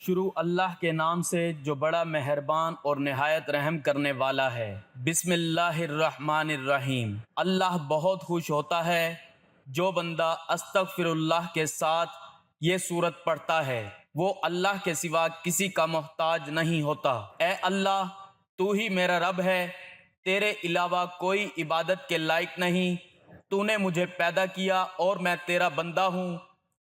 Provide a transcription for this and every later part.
شروع اللہ کے نام سے جو بڑا مہربان اور نہایت رحم کرنے والا ہے۔ بسم اللہ الرحمن الرحیم۔ اللہ بہت خوش ہوتا ہے جو بندہ استغفر اللہ کے ساتھ یہ سورت پڑھتا ہے، وہ اللہ کے سوا کسی کا محتاج نہیں ہوتا۔ اے اللہ، تو ہی میرا رب ہے، تیرے علاوہ کوئی عبادت کے لائق نہیں۔ تو نے مجھے پیدا کیا اور میں تیرا بندہ ہوں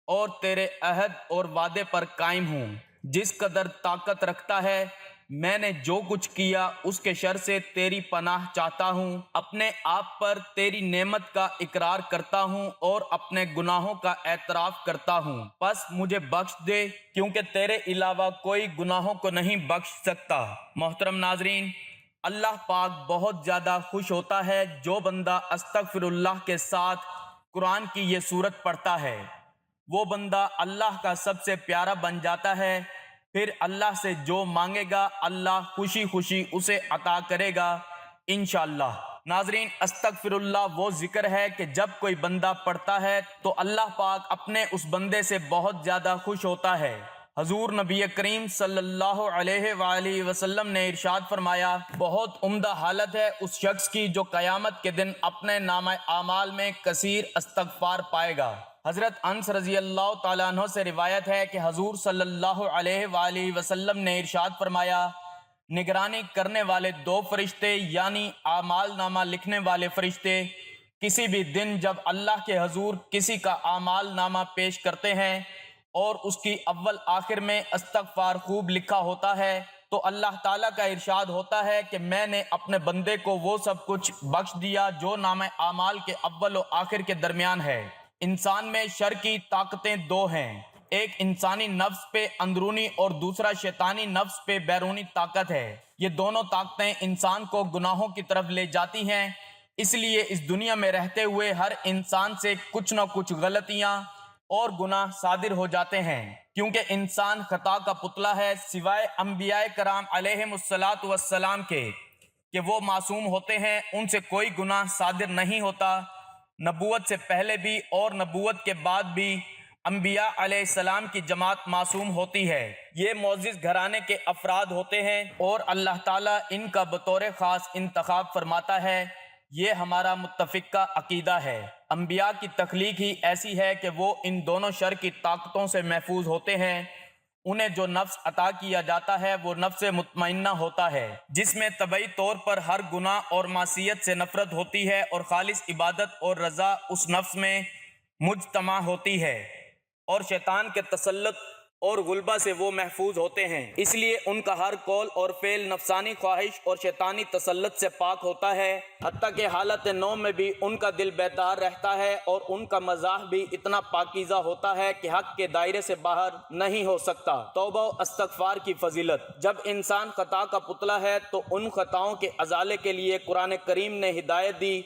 اور تیرے عہد اور وعدے پر قائم ہوں۔ جس قدر طاقت رکھتا ہے میں نے جو کچھ کیا اس کے شر سے تیری پناہ چاہتا ہوں۔ اپنے آپ پر تیری نعمت کا اقرار کرتا ہوں اور اپنے گناہوں کا اعتراف کرتا ہوں، پس مجھے بخش دے کیونکہ تیرے علاوہ کوئی گناہوں کو نہیں بخش سکتا۔ محترم ناظرین، اللہ پاک بہت زیادہ خوش ہوتا ہے جو بندہ استغفر اللہ کے ساتھ قرآن کی یہ سورت پڑھتا ہے۔ وہ بندہ اللہ کا سب سے پیارا بن جاتا ہے، پھر اللہ سے جو مانگے گا اللہ خوشی خوشی اسے عطا کرے گا انشاءاللہ۔ ناظرین، استغفر اللہ وہ ذکر ہے کہ جب کوئی بندہ پڑھتا ہے تو اللہ پاک اپنے اس بندے سے بہت زیادہ خوش ہوتا ہے۔ حضور نبی کریم صلی اللہ علیہ وآلہ وسلم نے ارشاد فرمایا، بہت عمدہ حالت ہے اس شخص کی جو قیامت کے دن اپنے نامہ اعمال میں کثیر استغفار پائے گا۔ حضرت انس رضی اللہ تعالیٰ عنہ سے روایت ہے کہ حضور صلی اللہ علیہ وآلہ وسلم نے ارشاد فرمایا، نگرانی کرنے والے دو فرشتے یعنی اعمال نامہ لکھنے والے فرشتے کسی بھی دن جب اللہ کے حضور کسی کا اعمال نامہ پیش کرتے ہیں اور اس کی اول آخر میں استغفار خوب لکھا ہوتا ہے تو اللہ تعالیٰ کا ارشاد ہوتا ہے کہ میں نے اپنے بندے کو وہ سب کچھ بخش دیا جو نامہ اعمال کے اول و آخر کے درمیان ہے۔ انسان میں شر کی طاقتیں دو ہیں، ایک انسانی نفس پہ اندرونی اور دوسرا شیطانی نفس پہ بیرونی طاقت ہے۔ یہ دونوں طاقتیں انسان کو گناہوں کی طرف لے جاتی ہیں، اس لیے اس دنیا میں رہتے ہوئے ہر انسان سے کچھ نہ کچھ غلطیاں اور گناہ صادر ہو جاتے ہیں، کیونکہ انسان خطا کا پتلا ہے سوائے انبیاء کرام علیہم الصلاۃ والسلام کے کہ وہ معصوم ہوتے ہیں، ان سے کوئی گناہ صادر نہیں ہوتا۔ نبوت سے پہلے بھی اور نبوت کے بعد بھی انبیاء علیہ السلام کی جماعت معصوم ہوتی ہے۔ یہ معزز گھرانے کے افراد ہوتے ہیں اور اللہ تعالیٰ ان کا بطور خاص انتخاب فرماتا ہے۔ یہ ہمارا متفقہ عقیدہ ہے۔ انبیاء کی تخلیق ہی ایسی ہے کہ وہ ان دونوں شر کی طاقتوں سے محفوظ ہوتے ہیں۔ انہیں جو نفس عطا کیا جاتا ہے وہ نفس مطمئنہ ہوتا ہے، جس میں طبعی طور پر ہر گناہ اور معصیت سے نفرت ہوتی ہے اور خالص عبادت اور رضا اس نفس میں مجتمع ہوتی ہے، اور شیطان کے تسلط اور غلبہ سے وہ محفوظ ہوتے ہیں، اس لیے ان کا ہر قول اور فعل نفسانی خواہش اور شیطانی تسلط سے پاک ہوتا ہے۔ حتیٰ کہ حالت نوم میں بھی ان کا دل بیدار رہتا ہے اور ان کا مزاح بھی اتنا پاکیزہ ہوتا ہے کہ حق کے دائرے سے باہر نہیں ہو سکتا۔ توبہ و استغفار کی فضیلت۔ جب انسان خطا کا پتلا ہے تو ان خطاؤں کے ازالے کے لیے قرآن کریم نے ہدایت دی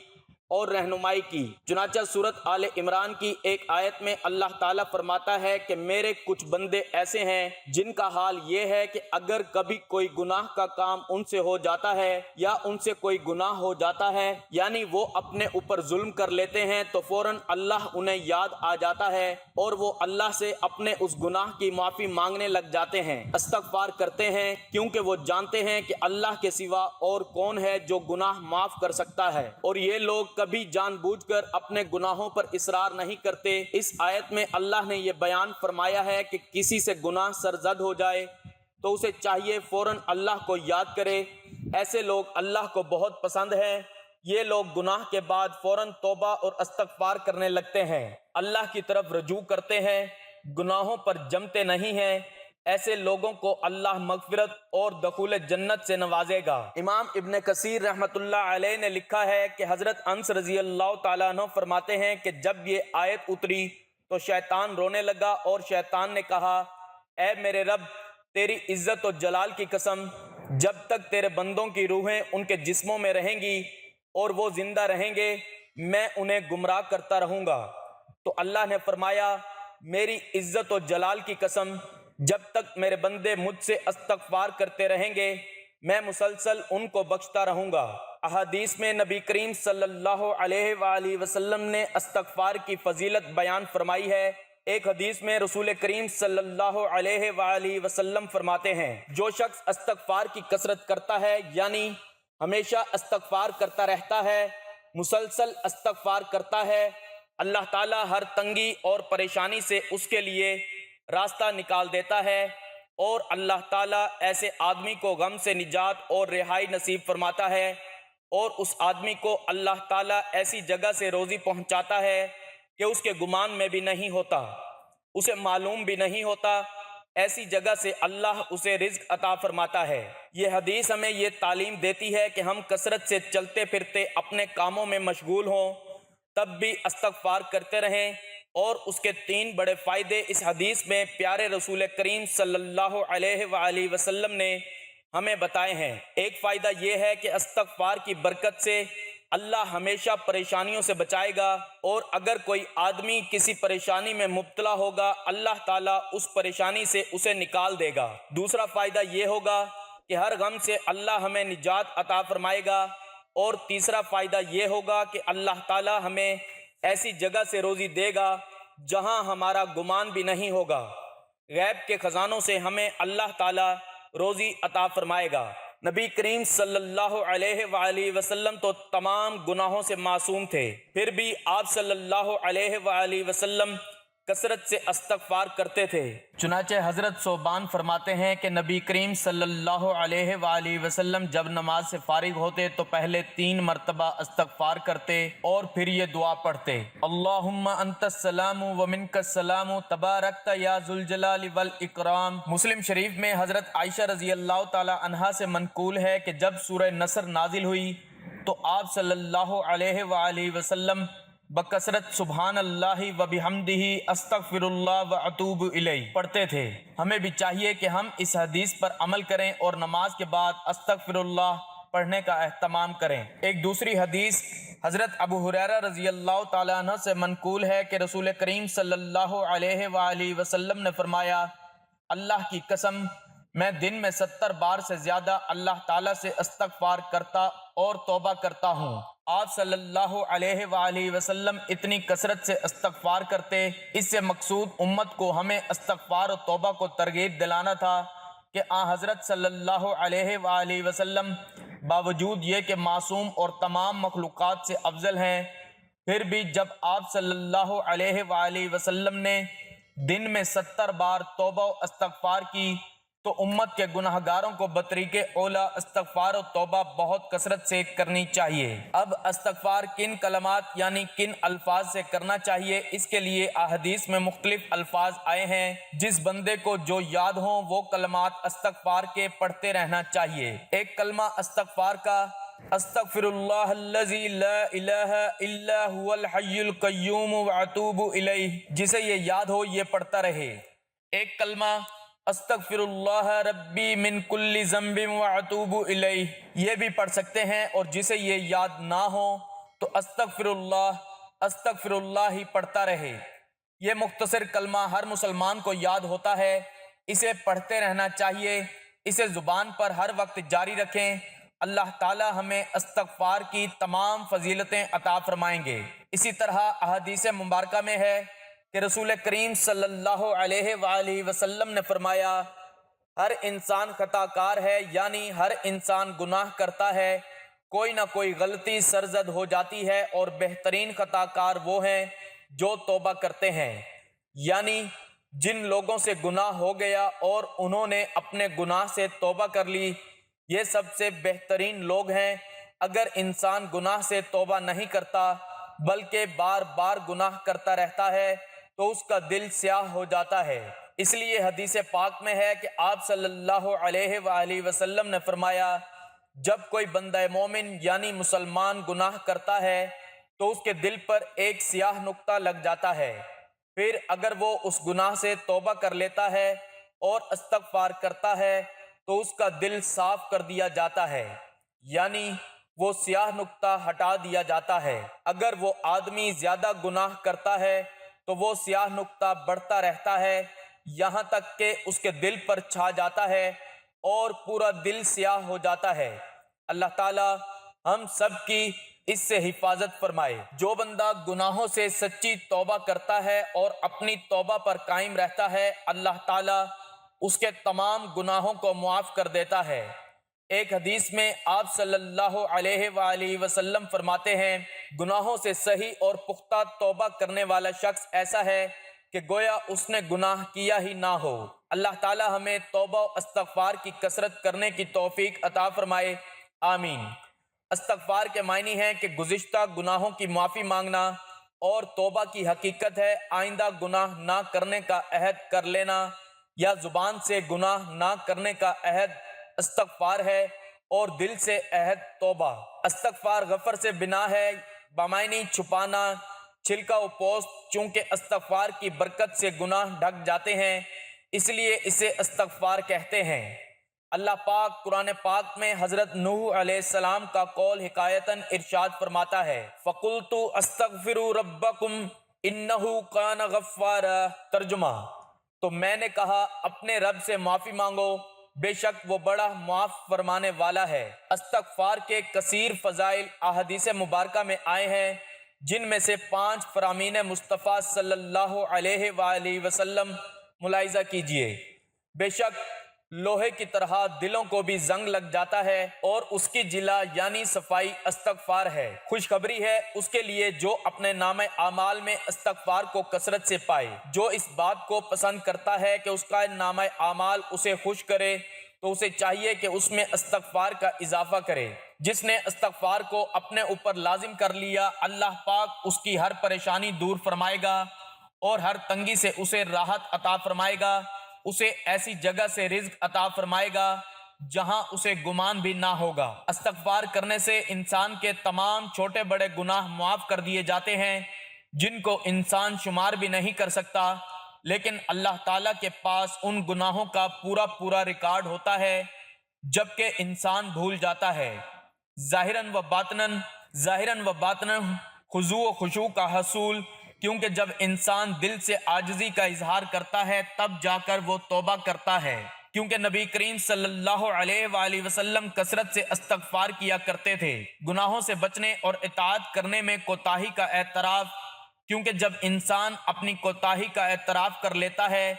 اور رہنمائی کی۔ چنانچہ سورۃ آل عمران کی ایک آیت میں اللہ تعالیٰ فرماتا ہے کہ میرے کچھ بندے ایسے ہیں جن کا حال یہ ہے کہ اگر کبھی کوئی گناہ کا کام ان سے ہو جاتا ہے یا ان سے کوئی گناہ ہو جاتا ہے، یعنی وہ اپنے اوپر ظلم کر لیتے ہیں، تو فوراً اللہ انہیں یاد آ جاتا ہے اور وہ اللہ سے اپنے اس گناہ کی معافی مانگنے لگ جاتے ہیں، استغفار کرتے ہیں، کیونکہ وہ جانتے ہیں کہ اللہ کے سوا اور کون ہے جو گناہ معاف کر سکتا ہے، اور یہ لوگ کبھی جان بوجھ کر اپنے گناہوں پر اصرار نہیں کرتے۔ اس آیت میں اللہ نے یہ بیان فرمایا ہے کہ کسی سے گناہ سرزد ہو جائے تو اسے چاہیے فوراً اللہ کو یاد کرے۔ ایسے لوگ اللہ کو بہت پسند ہیں۔ یہ لوگ گناہ کے بعد فوراً توبہ اور استغفار کرنے لگتے ہیں، اللہ کی طرف رجوع کرتے ہیں، گناہوں پر جمتے نہیں ہیں۔ ایسے لوگوں کو اللہ مغفرت اور دخول جنت سے نوازے گا۔ امام ابن کثیر رحمۃ اللہ علیہ نے لکھا ہے کہ حضرت انس رضی اللہ تعالیٰ عنہ فرماتے ہیں کہ جب یہ آیت اتری تو شیطان رونے لگا اور شیطان نے کہا، اے میرے رب، تیری عزت و جلال کی قسم، جب تک تیرے بندوں کی روحیں ان کے جسموں میں رہیں گی اور وہ زندہ رہیں گے میں انہیں گمراہ کرتا رہوں گا۔ تو اللہ نے فرمایا، میری عزت و جلال کی قسم، جب تک میرے بندے مجھ سے استغفار کرتے رہیں گے میں مسلسل ان کو بخشتا رہوں گا۔ احادیث میں نبی کریم صلی اللہ علیہ وآلہ وسلم نے استغفار کی فضیلت بیان فرمائی ہے ایک حدیث میں رسول کریم صلی اللہ علیہ وآلہ وسلم فرماتے ہیں، جو شخص استغفار کی کثرت کرتا ہے، یعنی ہمیشہ استغفار کرتا رہتا ہے، مسلسل استغفار کرتا ہے، اللہ تعالیٰ ہر تنگی اور پریشانی سے اس کے لیے راستہ نکال دیتا ہے، اور اللہ تعالیٰ ایسے آدمی کو غم سے نجات اور رہائی نصیب فرماتا ہے، اور اس آدمی کو اللہ تعالیٰ ایسی جگہ سے روزی پہنچاتا ہے کہ اس کے گمان میں بھی نہیں ہوتا، اسے معلوم بھی نہیں ہوتا، ایسی جگہ سے اللہ اسے رزق عطا فرماتا ہے۔ یہ حدیث ہمیں یہ تعلیم دیتی ہے کہ ہم کثرت سے چلتے پھرتے اپنے کاموں میں مشغول ہوں، تب بھی استغفار کرتے رہیں، اور اس کے 3 بڑے فائدے اس حدیث میں پیارے رسول کریم صلی اللہ علیہ وآلہ وسلم نے ہمیں بتائے ہیں۔ ایک فائدہ یہ ہے کہ استغفار کی برکت سے اللہ ہمیشہ پریشانیوں سے بچائے گا، اور اگر کوئی آدمی کسی پریشانی میں مبتلا ہوگا، اللہ تعالیٰ اس پریشانی سے اسے نکال دے گا۔ دوسرا فائدہ یہ ہوگا کہ ہر غم سے اللہ ہمیں نجات عطا فرمائے گا، اور تیسرا فائدہ یہ ہوگا کہ اللہ تعالیٰ ہمیں ایسی جگہ سے روزی دے گا جہاں ہمارا گمان بھی نہیں ہوگا، غیب کے خزانوں سے ہمیں اللہ تعالیٰ روزی عطا فرمائے گا۔ نبی کریم صلی اللہ علیہ وآلہ وسلم تو تمام گناہوں سے معصوم تھے، پھر بھی آپ صلی اللہ علیہ وآلہ وسلم کثرت سے استغفار کرتے تھے۔ چنانچہ حضرت ثوبان فرماتے ہیں کہ نبی کریم صلی اللہ علیہ وآلہ وسلم جب نماز سے فارغ ہوتے تو پہلے 3 مرتبہ استغفار کرتے اور پھر یہ دعا پڑھتے، اللہم انت السلام ومنک السلام تبارکت یا ذو الجلال والاکرام۔ مسلم شریف میں حضرت عائشہ رضی اللہ تعالی عنہا سے منقول ہے کہ جب سورہ نصر نازل ہوئی تو آپ صلی اللہ علیہ وآلہ وسلم بکثرت سبحان اللہ و بحمدہ استغفر اللہ و اتوب الیہ پڑھتے تھے۔ ہمیں بھی چاہیے کہ ہم اس حدیث پر عمل کریں اور نماز کے بعد استغفر اللہ پڑھنے کا اہتمام کریں۔ ایک دوسری حدیث حضرت ابو ہریرہ رضی اللہ تعالیٰ عنہ سے منقول ہے کہ رسول کریم صلی اللہ علیہ وآلہ وسلم نے فرمایا، اللہ کی قسم میں دن میں 70 بار سے زیادہ اللہ تعالیٰ سے استغفار کرتا اور توبہ کرتا ہوں۔ آپ صلی اللہ علیہ وآلہ وسلم اتنی کثرت سے استغفار کرتے، اس سے مقصود امت کو ہمیں استغفار و توبہ کو ترغیب دلانا تھا کہ حضرت صلی اللہ علیہ وآلہ وسلم باوجود یہ کہ معصوم اور تمام مخلوقات سے افضل ہیں، پھر بھی جب آپ صلی اللہ علیہ وآلہ وسلم نے دن میں 70 بار توبہ و استغفار کی تو امت کے گناہ گاروں کو بطریق اولا استغفار و توبہ بہت کثرت سے کرنی چاہیے۔ اب استغفار کن کلمات یعنی کن الفاظ سے کرنا چاہیے، اس کے لیے احادیث میں مختلف الفاظ آئے ہیں۔ جس بندے کو جو یاد ہوں وہ کلمات استغفار کے پڑھتے رہنا چاہیے۔ ایک کلمہ استغفار کا استغفر اللہ الذی لا الہ الا هو الحی القیوم واتوب الیہ، جسے یہ یاد ہو یہ پڑھتا رہے۔ ایک کلمہ استغفر اللہ ربی من کل ذنب واتوب الیہ، یہ بھی پڑھ سکتے ہیں، اور جسے یہ یاد نہ ہو تو استغفر اللہ ہی پڑھتا رہے۔ یہ مختصر کلمہ ہر مسلمان کو یاد ہوتا ہے، اسے پڑھتے رہنا چاہیے، اسے زبان پر ہر وقت جاری رکھیں۔ اللہ تعالی ہمیں استغفار کی تمام فضیلتیں عطا فرمائیں گے۔ اسی طرح احادیث مبارکہ میں ہے کہ رسول کریم صلی اللہ علیہ وآلہ وسلم نے فرمایا، ہر انسان خطا کار ہے، یعنی ہر انسان گناہ کرتا ہے، کوئی نہ کوئی غلطی سرزد ہو جاتی ہے، اور بہترین خطا کار وہ ہیں جو توبہ کرتے ہیں، یعنی جن لوگوں سے گناہ ہو گیا اور انہوں نے اپنے گناہ سے توبہ کر لی، یہ سب سے بہترین لوگ ہیں۔ اگر انسان گناہ سے توبہ نہیں کرتا بلکہ بار بار گناہ کرتا رہتا ہے تو اس کا دل سیاہ ہو جاتا ہے۔ اس لیے حدیث پاک میں ہے کہ آپ صلی اللہ علیہ وآلہ وسلم نے فرمایا، جب کوئی بندہ مومن یعنی مسلمان گناہ کرتا ہے تو اس کے دل پر ایک سیاہ نقطہ لگ جاتا ہے، پھر اگر وہ اس گناہ سے توبہ کر لیتا ہے اور استغفار کرتا ہے تو اس کا دل صاف کر دیا جاتا ہے، یعنی وہ سیاہ نقطہ ہٹا دیا جاتا ہے۔ اگر وہ آدمی زیادہ گناہ کرتا ہے تو وہ سیاہ نقطہ بڑھتا رہتا ہے یہاں تک کہ اس کے دل پر چھا جاتا ہے اور پورا دل سیاہ ہو جاتا ہے۔ اللہ تعالی ہم سب کی اس سے حفاظت فرمائے۔ جو بندہ گناہوں سے سچی توبہ کرتا ہے اور اپنی توبہ پر قائم رہتا ہے، اللہ تعالیٰ اس کے تمام گناہوں کو معاف کر دیتا ہے۔ ایک حدیث میں آپ صلی اللہ علیہ وآلہ وسلم فرماتے ہیں، گناہوں سے صحیح اور پختہ توبہ کرنے والا شخص ایسا ہے کہ گویا اس نے گناہ کیا ہی نہ ہو۔ اللہ تعالی ہمیں توبہ و استغفار کی کثرت کرنے کی توفیق عطا فرمائے، آمین۔ استغفار کے معنی ہے کہ گزشتہ گناہوں کی معافی مانگنا، اور توبہ کی حقیقت ہے آئندہ گناہ نہ کرنے کا عہد کر لینا، یا زبان سے گناہ نہ کرنے کا عہد استغفار ہے اور دل سے عہد توبہ۔ استغفار غفر سے بنا ہے، بامعنی چھپانا، چھلکا و پوست، چونکہ استغفار کی برکت سے گناہ ڈھک جاتے ہیں، اس لیے اسے استغفار کہتے ہیں۔ اللہ پاک قرآن پاک میں حضرت نوح علیہ السلام کا قول حکایتاً ارشاد فرماتا ہے، فَقُلْتُ اسْتَغْفِرُوا رَبَّكُمْ إِنَّهُ كَانَ غَفَّارًا۔ ترجمہ، تو میں نے کہا اپنے رب سے معافی مانگو، بے شک وہ بڑا معاف فرمانے والا ہے۔ استغفار کے کثیر فضائل احادیث مبارکہ میں آئے ہیں، جن میں سے 5 فرامین مصطفیٰ صلی اللہ علیہ وآلہ وسلم ملاحظہ کیجئے۔ بے شک لوہے کی طرح دلوں کو بھی زنگ لگ جاتا ہے، اور اس کی جلا یعنی صفائی استغفار ہے۔ خوشخبری ہے اس کے لیے جو اپنے نامہ اعمال میں استغفار کو کثرت سے پائے۔ جو اس بات کو پسند کرتا ہے کہ اس کا نامہ اعمال اسے خوش کرے، تو اسے چاہیے کہ اس میں استغفار کا اضافہ کرے۔ جس نے استغفار کو اپنے اوپر لازم کر لیا، اللہ پاک اس کی ہر پریشانی دور فرمائے گا اور ہر تنگی سے اسے راحت عطا فرمائے گا، اسے ایسی جگہ سے رزق عطا فرمائے گا جہاں اسے گمان بھی نہ ہوگا۔ استغفار کرنے سے انسان کے تمام چھوٹے بڑے گناہ معاف کر دیے جاتے ہیں، جن کو انسان شمار بھی نہیں کر سکتا، لیکن اللہ تعالیٰ کے پاس ان گناہوں کا پورا ریکارڈ ہوتا ہے، جبکہ انسان بھول جاتا ہے۔ ظاہراً و باطناً خضوع و خشوع کا حصول، کیونکہ جب انسان دل سے عاجزی کا اظہار کرتا ہے تب جا کر وہ توبہ کرتا ہے، کیونکہ نبی کریم صلی اللہ علیہ وآلہ وسلم کثرت سے استغفار کیا کرتے تھے۔ گناہوں سے بچنے اور اطاعت کرنے میں کوتاہی کا اعتراف، کیونکہ جب انسان اپنی کوتاہی کا اعتراف کر لیتا ہے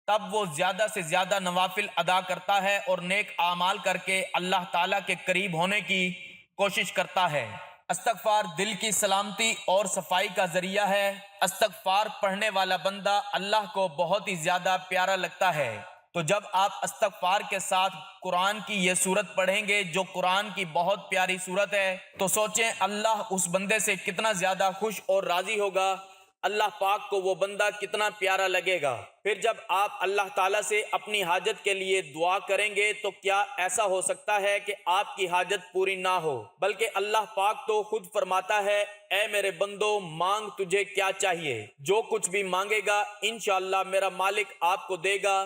تب وہ زیادہ سے زیادہ نوافل ادا کرتا ہے اور نیک اعمال کر کے اللہ تعالیٰ کے قریب ہونے کی کوشش کرتا ہے۔ استغفار دل کی سلامتی اور صفائی کا ذریعہ ہے۔ استغفار پڑھنے والا بندہ اللہ کو بہت ہی زیادہ پیارا لگتا ہے۔ تو جب آپ استغفار کے ساتھ قرآن کی یہ سورت پڑھیں گے جو قرآن کی بہت پیاری سورت ہے، تو سوچیں اللہ اس بندے سے کتنا زیادہ خوش اور راضی ہوگا، اللہ پاک کو وہ بندہ کتنا پیارا لگے گا۔ پھر جب آپ اللہ تعالیٰ سے اپنی حاجت کے لیے دعا کریں گے تو کیا ایسا ہو سکتا ہے کہ آپ کی حاجت پوری نہ ہو؟ بلکہ اللہ پاک تو خود فرماتا ہے، اے میرے بندو مانگ تجھے کیا چاہیے، جو کچھ بھی مانگے گا انشاءاللہ میرا مالک آپ کو دے گا۔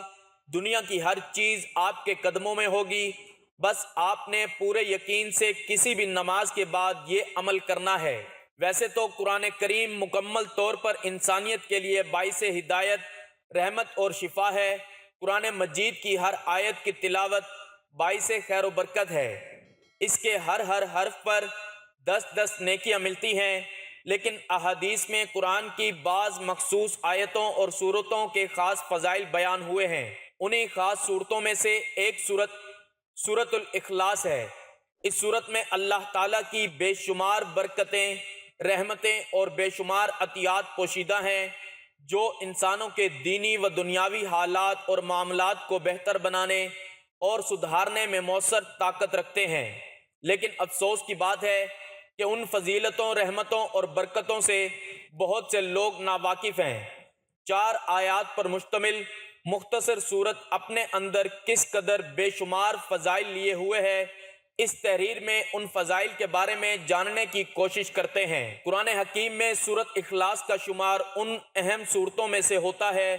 دنیا کی ہر چیز آپ کے قدموں میں ہوگی، بس آپ نے پورے یقین سے کسی بھی نماز کے بعد یہ عمل کرنا ہے۔ ویسے تو قرآن کریم مکمل طور پر انسانیت کے لیے باعث ہدایت، رحمت اور شفا ہے۔ قرآن مجید کی ہر آیت کی تلاوت باعث خیر و برکت ہے۔ اس کے ہر حرف پر 10 نیکیاں ملتی ہیں، لیکن احادیث میں قرآن کی بعض مخصوص آیتوں اور سورتوں کے خاص فضائل بیان ہوئے ہیں۔ انہی خاص صورتوں میں سے ایک سورت الاخلاص ہے۔ اس صورت میں اللہ تعالیٰ کی بے شمار برکتیں، رحمتیں اور بے شمار عطیات پوشیدہ ہیں، جو انسانوں کے دینی و دنیاوی حالات اور معاملات کو بہتر بنانے اور سدھارنے میں مؤثر طاقت رکھتے ہیں۔ لیکن افسوس کی بات ہے کہ ان فضیلتوں، رحمتوں اور برکتوں سے بہت سے لوگ ناواقف ہیں۔ 4 آیات پر مشتمل مختصر صورت اپنے اندر کس قدر بے شمار فضائل لیے ہوئے ہے، اس تحریر میں ان فضائل کے بارے میں جاننے کی کوشش کرتے ہیں۔ قرآن حکیم میں سورت اخلاص کا شمار ان اہم صورتوں میں سے ہوتا ہے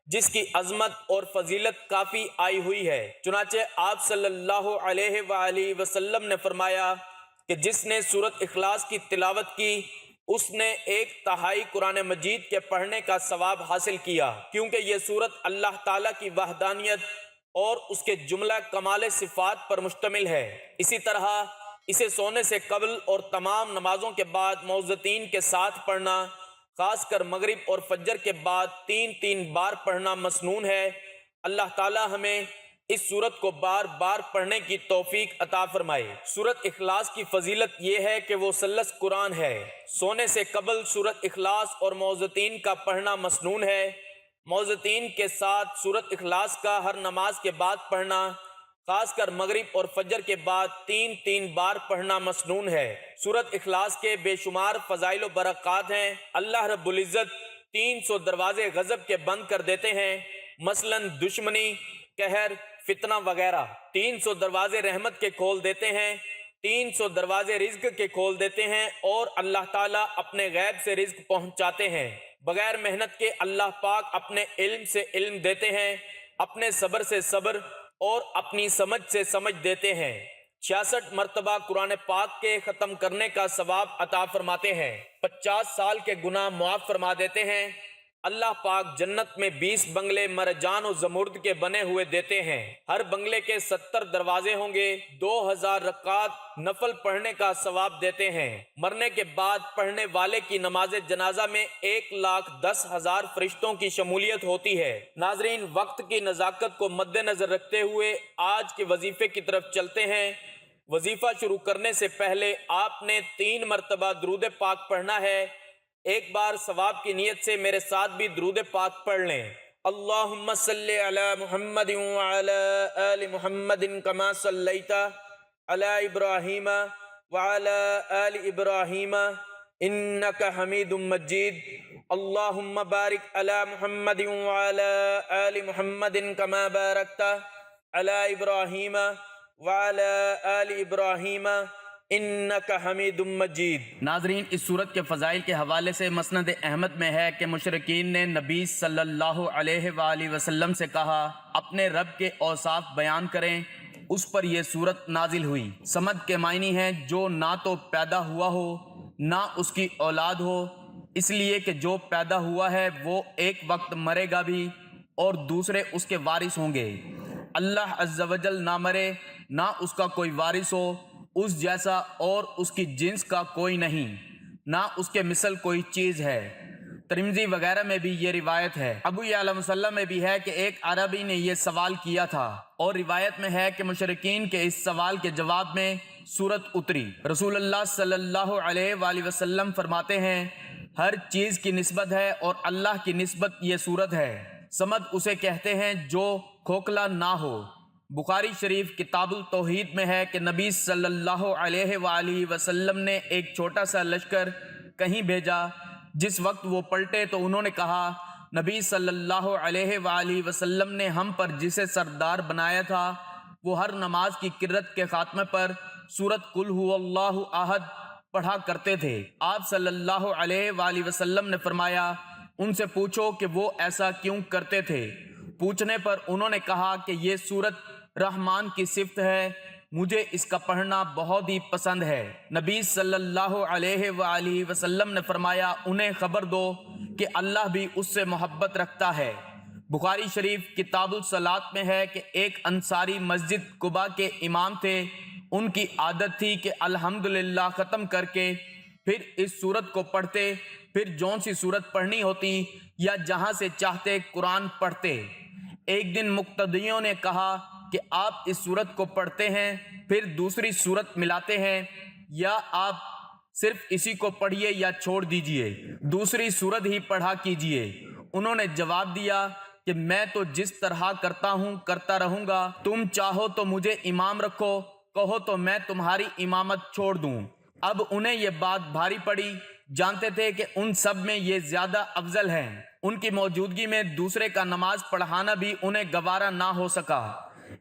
جس کی عظمت اور فضیلت کافی آئی ہوئی ہے۔ چنانچہ آپ صلی اللہ علیہ وآلہ وسلم نے فرمایا کہ جس نے سورت اخلاص کی تلاوت کی اس نے 1/3 قرآن مجید کے پڑھنے کا ثواب حاصل کیا، کیونکہ یہ سورت اللہ تعالیٰ کی وحدانیت اور اس کے جملہ کمال صفات پر مشتمل ہے۔ اسی طرح اسے سونے سے قبل اور تمام نمازوں کے بعد موذتین کے ساتھ پڑھنا، خاص کر مغرب اور فجر کے بعد 3 بار پڑھنا مسنون ہے۔ اللہ تعالی ہمیں اس سورت کو بار بار پڑھنے کی توفیق عطا فرمائے۔ سورت اخلاص کی فضیلت یہ ہے کہ وہ ثلث قرآن ہے۔ سونے سے قبل سورت اخلاص اور موذتین کا پڑھنا مسنون ہے۔ موذتین کے ساتھ سورت اخلاص کا ہر نماز کے بعد پڑھنا، خاص کر مغرب اور فجر کے بعد 3 بار پڑھنا مسنون ہے۔ سورت اخلاص کے بے شمار فضائل و برکات ہیں۔ اللہ رب العزت 300 دروازے غضب کے بند کر دیتے ہیں، مثلا دشمنی، قہر، فتنہ وغیرہ۔ 300 دروازے رحمت کے کھول دیتے ہیں، 300 دروازے رزق کے کھول دیتے ہیں، اور اللہ تعالیٰ اپنے غیب سے رزق پہنچاتے ہیں۔ بغیر محنت کے اللہ پاک اپنے علم سے علم دیتے ہیں، اپنے صبر سے صبر اور اپنی سمجھ سے سمجھ دیتے ہیں۔ 66 مرتبہ قرآن پاک کے ختم کرنے کا ثواب عطا فرماتے ہیں، 50 سال کے گناہ معاف فرما دیتے ہیں۔ اللہ پاک جنت میں 20 بنگلے مرجان و زمرد کے بنے ہوئے دیتے ہیں، ہر بنگلے کے 70 دروازے ہوں گے، 2000 رکعات نفل پڑھنے کا ثواب دیتے ہیں۔ مرنے کے بعد پڑھنے والے کی نماز جنازہ میں 1,10,000 فرشتوں کی شمولیت ہوتی ہے۔ ناظرین، وقت کی نزاکت کو مد نظر رکھتے ہوئے آج کے وظیفے کی طرف چلتے ہیں۔ وظیفہ شروع کرنے سے پہلے آپ نے 3 مرتبہ درود پاک پڑھنا ہے۔ ایک بار ثواب کی نیت سے میرے ساتھ بھی درود پاک پڑھ لیں۔ اللہم صلی علی محمد وعلی آل محمد کما صلیت علی ابراہیم وعلی آل ابراہیم انک حمید مجید۔ اللہم بارک علی محمد وعلی آل محمد کما بارکت علی ابراہیم وعلی آل ابراہیم انک حمید مجید۔ ناظرین، اس سورت کے فضائل کے حوالے سے مسند احمد میں ہے کہ مشرکین نے نبی صلی اللہ علیہ وآلہ وسلم سے کہا اپنے رب کے اوصاف بیان کریں، اس پر یہ سورت نازل ہوئی۔ صمد کے معنی ہیں جو نہ تو پیدا ہوا ہو نہ اس کی اولاد ہو، اس لیے کہ جو پیدا ہوا ہے وہ ایک وقت مرے گا بھی اور دوسرے اس کے وارث ہوں گے۔ اللہ عز و جل نہ مرے نہ اس کا کوئی وارث ہو، اس جیسا اور اس کی جنس کا کوئی نہیں، نہ اس کے مثل کوئی چیز ہے۔ ترمذی وغیرہ میں بھی یہ روایت ہے۔ ابو یعلا مسلم میں بھی ہے کہ ایک عربی نے یہ سوال کیا تھا، اور روایت میں ہے کہ مشرکین کے اس سوال کے جواب میں سورت اتری۔ رسول اللہ صلی اللہ علیہ وآلہ وسلم فرماتے ہیں ہر چیز کی نسبت ہے اور اللہ کی نسبت یہ سورت ہے۔ صمد اسے کہتے ہیں جو کھوکھلا نہ ہو۔ بخاری شریف کتاب التوحید میں ہے کہ نبی صلی اللہ علیہ وآلہ وسلم نے ایک چھوٹا سا لشکر کہیں بھیجا، جس وقت وہ پلٹے تو انہوں نے کہا نبی صلی اللہ علیہ وآلہ وسلم نے ہم پر جسے سردار بنایا تھا وہ ہر نماز کی قرت کے خاتمے پر سورت قل هو اللہ احد پڑھا کرتے تھے۔ آپ صلی اللہ علیہ وآلہ وسلم نے فرمایا ان سے پوچھو کہ وہ ایسا کیوں کرتے تھے۔ پوچھنے پر انہوں نے کہا کہ یہ سورت رحمان کی صفت ہے، مجھے اس کا پڑھنا بہت ہی پسند ہے۔ نبی صلی اللہ علیہ وآلہ وسلم نے فرمایا انہیں خبر دو کہ اللہ بھی اس سے محبت رکھتا ہے۔ بخاری شریف کتاب الصلاۃ میں ہے کہ ایک انصاری مسجد قباء کے امام تھے، ان کی عادت تھی کہ الحمدللہ ختم کر کے پھر اس سورت کو پڑھتے، پھر جون سی سورت پڑھنی ہوتی یا جہاں سے چاہتے قرآن پڑھتے۔ ایک دن مقتدیوں نے کہا کہ آپ اس سورت کو پڑھتے ہیں پھر دوسری سورت ملاتے ہیں، یا آپ صرف اسی کو پڑھیے یا چھوڑ دیجئے، دوسری سورت ہی پڑھا کیجئے۔ انہوں نے جواب دیا کہ میں تو جس طرح کرتا ہوں کرتا رہوں گا، تم چاہو تو مجھے امام رکھو، کہو تو میں تمہاری امامت چھوڑ دوں۔ اب انہیں یہ بات بھاری پڑی، جانتے تھے کہ ان سب میں یہ زیادہ افضل ہیں، ان کی موجودگی میں دوسرے کا نماز پڑھانا بھی انہیں گوارا نہ ہو سکا۔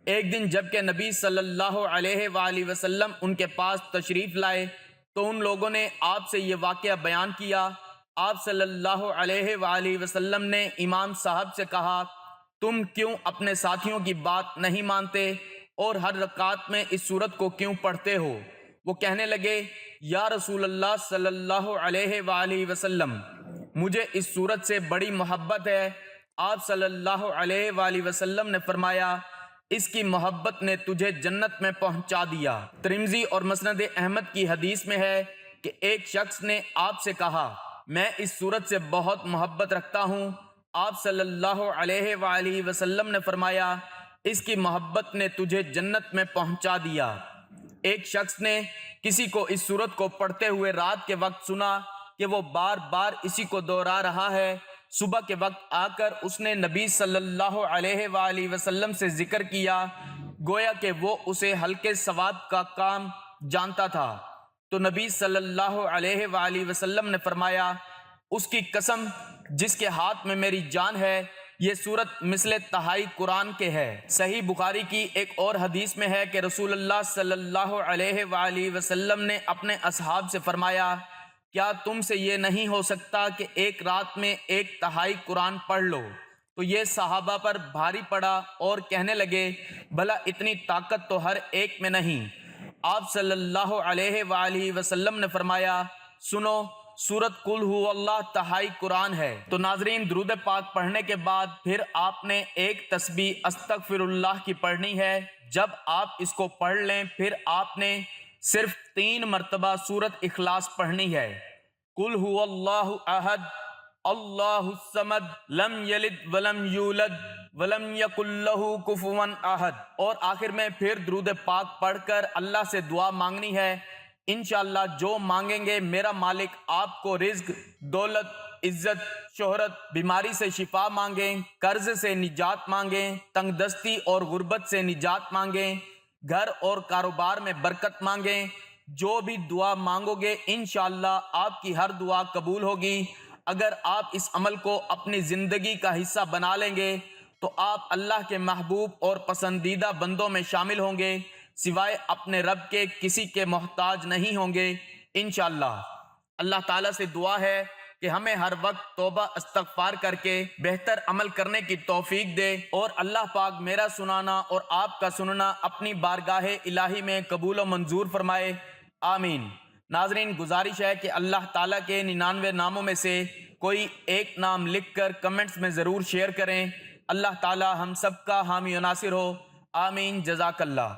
ایک دن جب کہ نبی صلی اللہ علیہ وآلہ وسلم ان کے پاس تشریف لائے تو ان لوگوں نے آپ سے یہ واقعہ بیان کیا۔ آپ صلی اللہ علیہ وآلہ وسلم نے امام صاحب سے کہا تم کیوں اپنے ساتھیوں کی بات نہیں مانتے اور ہر رکعت میں اس سورت کو کیوں پڑھتے ہو؟ وہ کہنے لگے یا رسول اللہ صلی اللہ علیہ وآلہ وسلم، مجھے اس سورت سے بڑی محبت ہے۔ آپ صلی اللہ علیہ وآلہ وسلم نے فرمایا اس کی محبت نے تجھے جنت میں پہنچا دیا۔ ترمذی اور مسند احمد کی حدیث میں ہے کہ ایک شخص نے آپ سے کہا، میں اس سورت سے بہت محبت رکھتا ہوں۔ آپ صلی اللہ علیہ وآلہ وسلم نے فرمایا، اس کی محبت نے تجھے جنت میں پہنچا دیا۔ ایک شخص نے کسی کو اس سورت کو پڑھتے ہوئے رات کے وقت سنا کہ وہ بار بار اسی کو دہرا رہا ہے۔ صبح کے وقت آ کر اس نے نبی صلی اللہ علیہ وآلہ وسلم سے ذکر کیا، گویا کہ وہ اسے ہلکے ثواب کا کام جانتا تھا۔ تو نبی صلی اللہ علیہ وآلہ وسلم نے فرمایا، اس کی قسم جس کے ہاتھ میں میری جان ہے، یہ سورت مثل تہائی قرآن کے ہے۔ صحیح بخاری کی ایک اور حدیث میں ہے کہ رسول اللہ صلی اللہ علیہ وآلہ وسلم نے اپنے اصحاب سے فرمایا، کیا تم سے یہ نہیں ہو سکتا کہ ایک رات میں ایک تہائی قرآن پڑھ لو؟ تو یہ صحابہ پر بھاری پڑا اور کہنے لگے، بھلا اتنی طاقت تو ہر ایک میں نہیں۔ آپ صلی اللہ علیہ وآلہ وسلم نے فرمایا، سنو، سورت قل ہو اللہ تہائی قرآن ہے۔ تو ناظرین، درود پاک پڑھنے کے بعد پھر آپ نے ایک تسبیح استغفر اللہ کی پڑھنی ہے۔ جب آپ اس کو پڑھ لیں پھر آپ نے صرف 3 مرتبہ سورت اخلاص پڑھنی ہے۔ قل ہو اللہ احد اللہ الصمد لم یلد ولم یولد ولم یکن لہ کفوا احد، اور آخر میں پھر درود پاک پڑھ کر اللہ سے دعا مانگنی ہے۔ انشاءاللہ جو مانگیں گے میرا مالک آپ کو رزق، دولت، عزت، شہرت، بیماری سے شفا مانگیں، قرض سے نجات مانگیں، تنگ دستی اور غربت سے نجات مانگیں، گھر اور کاروبار میں برکت مانگیں، جو بھی دعا مانگو گے انشاءاللہ آپ کی ہر دعا قبول ہوگی۔ اگر آپ اس عمل کو اپنی زندگی کا حصہ بنا لیں گے تو آپ اللہ کے محبوب اور پسندیدہ بندوں میں شامل ہوں گے، سوائے اپنے رب کے کسی کے محتاج نہیں ہوں گے انشاءاللہ۔ اللہ تعالیٰ سے دعا ہے کہ ہمیں ہر وقت توبہ استغفار کر کے بہتر عمل کرنے کی توفیق دے، اور اللہ پاک میرا سنانا اور آپ کا سننا اپنی بارگاہ الہی میں قبول و منظور فرمائے، آمین۔ ناظرین، گزارش ہے کہ اللہ تعالیٰ کے 99 ناموں میں سے کوئی ایک نام لکھ کر کمنٹس میں ضرور شیئر کریں۔ اللہ تعالیٰ ہم سب کا حامی و ناصر ہو، آمین۔ جزاک اللہ۔